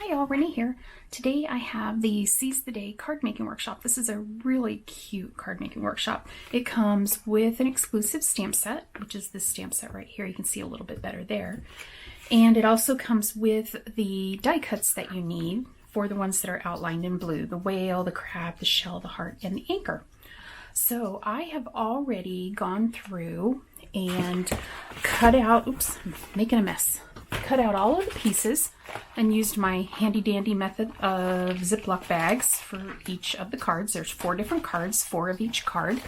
Hi y'all, Rene here. Today I have the Seize the Day card making workshop. This is a really cute card making workshop. It comes with an exclusive stamp set, which is this stamp set right here. You can see a little bit better there. And it also comes with the die cuts that you need for the ones that are outlined in blue. The whale, the crab, the shell, the heart, and the anchor. So I have already gone through and cut out, oops, I'm making a mess. Cut out all of the pieces and used my handy dandy method of Ziploc bags for each of the cards. There's 4 different cards, 4 of each card.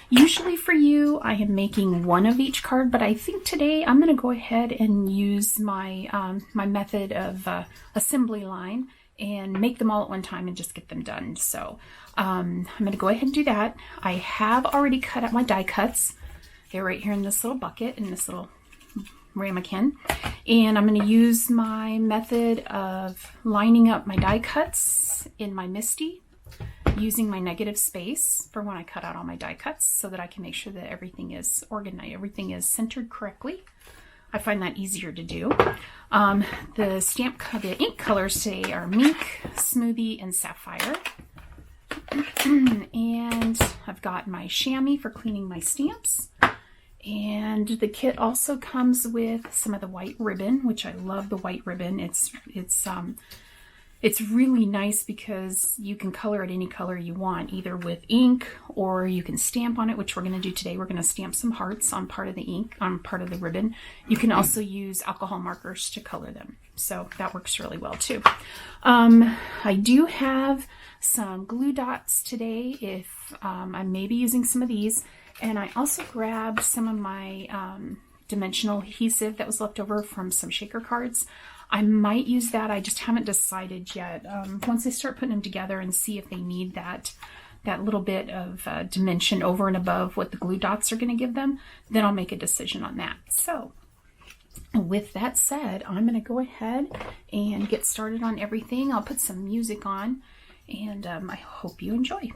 Usually for you, I am making 1 of each card, but I think today I'm going to go ahead and use my my method of assembly line and make them all at one time and just get them done. So I'm going to go ahead and do that. I have already cut out my die cuts. They're right here in this little bucket, in this little ramekin, and I'm going to use my method of lining up my die cuts in my MISTI using my negative space for when I cut out all my die cuts so that I can make sure that everything is organized, everything is centered correctly. I find that easier to do. The ink colors today are Mink, Smoothie, and Sapphire. And I've got my chamois for cleaning my stamps. And the kit also comes with some of the white ribbon, which I love the white ribbon. It's really nice because you can color it any color you want, either with ink or you can stamp on it, which we're going to do today. We're going to stamp some hearts on part of the ink, on part of the ribbon. You can also use alcohol markers to color them. So that works really well too. I do have some glue dots today if I may be using some of these. And I also grabbed some of my dimensional adhesive that was left over from some shaker cards. I might use that. I just haven't decided yet. Once I start putting them together and see if they need that little bit of dimension over and above what the glue dots are going to give them, then I'll make a decision on that. So with that said, I'm going to go ahead and get started on everything. I'll put some music on, and I hope you enjoy.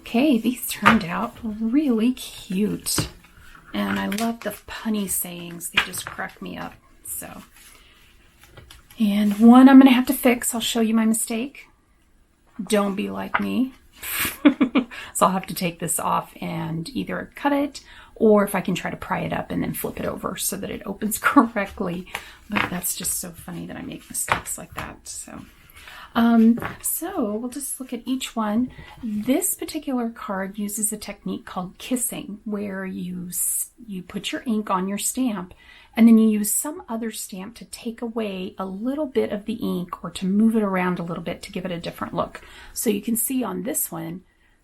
Okay, these turned out really cute. And I love the punny sayings. They just crack me up. So, and one I'm going to have to fix. I'll show you my mistake. Don't be like me. So I'll have to take this off and either cut it, or if I can try to pry it up and then flip it over so that it opens correctly. But that's just so funny that I make mistakes like that. So we'll just look at each one. This particular card uses a technique called kissing, where you put your ink on your stamp and then you use some other stamp to take away a little bit of the ink or to move it around a little bit to give it a different look. So you can see on this one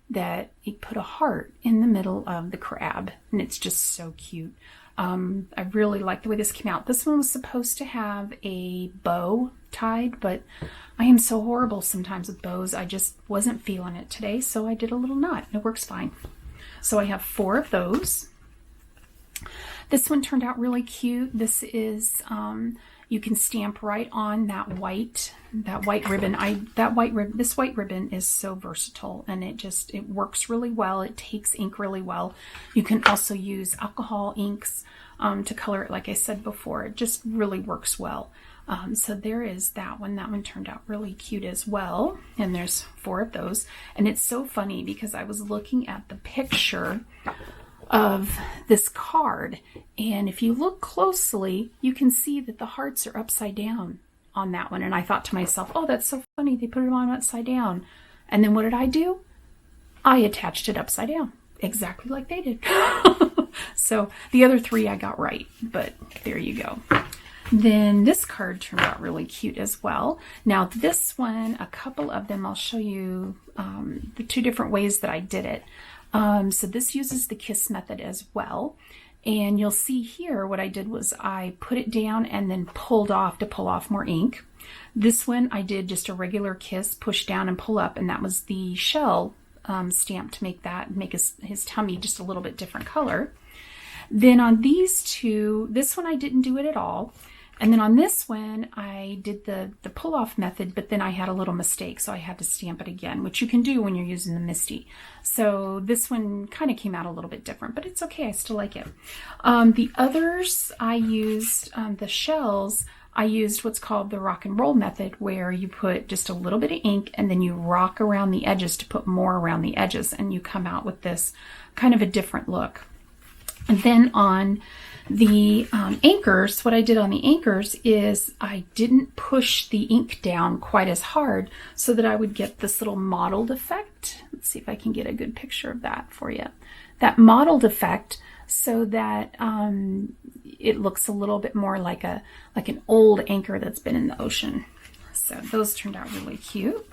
that it put a heart in the middle of the crab, and it's just so cute. I really like the way this came out. This one was supposed to have a bow tied, but I am so horrible sometimes with bows. I just wasn't feeling it today, so I did a little knot. It works fine. So I have 4 of those. This one turned out really cute. This is, you can stamp right on that white ribbon. This white ribbon is so versatile, and it works really well. It takes ink really well. You can also use alcohol inks to color it, like I said before. It just really works well. So there is that one. That one turned out really cute as well. And there's 4 of those. And it's so funny because I was looking at the picture of this card, and if you look closely, you can see that the hearts are upside down on that one. And I thought to myself, oh, that's so funny, they put it on upside down. And then what did I do? I attached it upside down, exactly like they did. So the other 3 I got right, but there you go. Then this card turned out really cute as well. Now this one, a couple of them, I'll show you the 2 different ways that I did it. So this uses the kiss method as well. And you'll see here what I did was I put it down and then pulled off to pull off more ink. This one I did just a regular kiss, push down and pull up, and that was the shell stamp to make his tummy just a little bit different color. Then on these 2, this one I didn't do it at all. And then on this one, I did the pull-off method, but then I had a little mistake, so I had to stamp it again, which you can do when you're using the MISTI. So this one kind of came out a little bit different, but it's okay. I still like it. The others, I used the shells. I used what's called the rock and roll method, where you put just a little bit of ink and then you rock around the edges to put more around the edges, and you come out with this kind of a different look. And then on the anchors, what I did on the anchors is I didn't push the ink down quite as hard so that I would get this little mottled effect. Let's see if I can get a good picture of that for you. That mottled effect, so that it looks a little bit more like an old anchor that's been in the ocean. So those turned out really cute.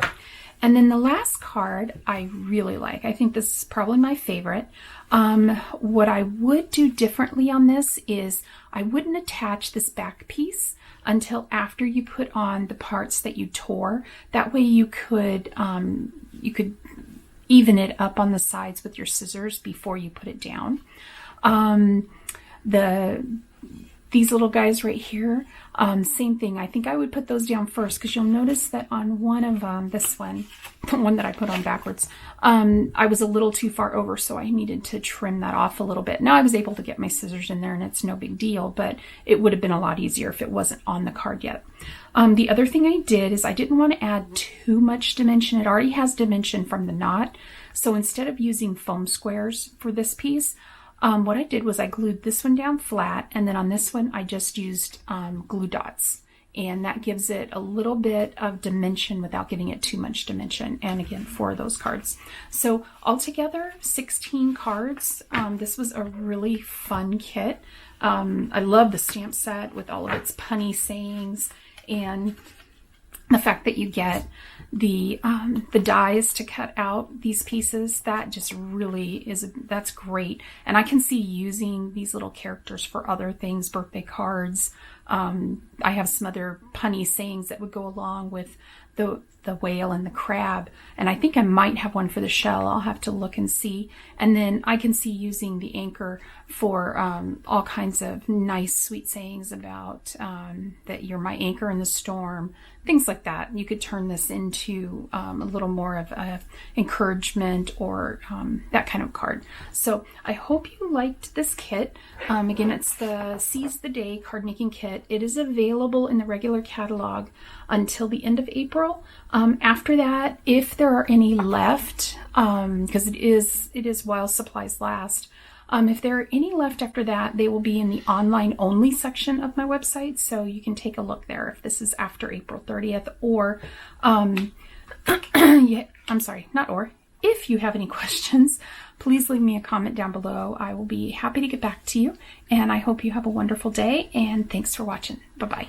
And then the last card I really like. I think this is probably my favorite. What I would do differently on this is I wouldn't attach this back piece until after you put on the parts that you tore. That way you could even it up on the sides with your scissors before you put it down. These little guys right here, same thing. I think I would put those down first, because you'll notice that on one of this one, the one that I put on backwards, I was a little too far over, so I needed to trim that off a little bit. Now I was able to get my scissors in there and it's no big deal, but it would have been a lot easier if it wasn't on the card yet. The other thing I did is I didn't want to add too much dimension. It already has dimension from the knot. So instead of using foam squares for this piece, what I did was I glued this one down flat, and then on this one I just used glue dots, and that gives it a little bit of dimension without giving it too much dimension. And again, 4 of those cards. So altogether 16 cards. This was a really fun kit. I love the stamp set with all of its punny sayings, and the fact that you get the dies to cut out these pieces, that just really that's great. And I can see using these little characters for other things, birthday cards, I have some other punny sayings that would go along with the whale and the crab, and I think I might have one for the shell. I'll have to look and see. And then I can see using the anchor for all kinds of nice sweet sayings about that you're my anchor in the storm, things like that. You could turn this into a little more of a encouragement or that kind of card. So I hope you liked this kit. Again, it's the Seize the Day card making kit. It is available in the regular catalog until the end of April. After that, if there are any left, because it is while supplies last, if there are any left after that, they will be in the online only section of my website, so you can take a look there if this is after April 30th, or yeah, I'm sorry, not or. If you have any questions, please leave me a comment down below. I will be happy to get back to you, and I hope you have a wonderful day, and thanks for watching. Bye-bye.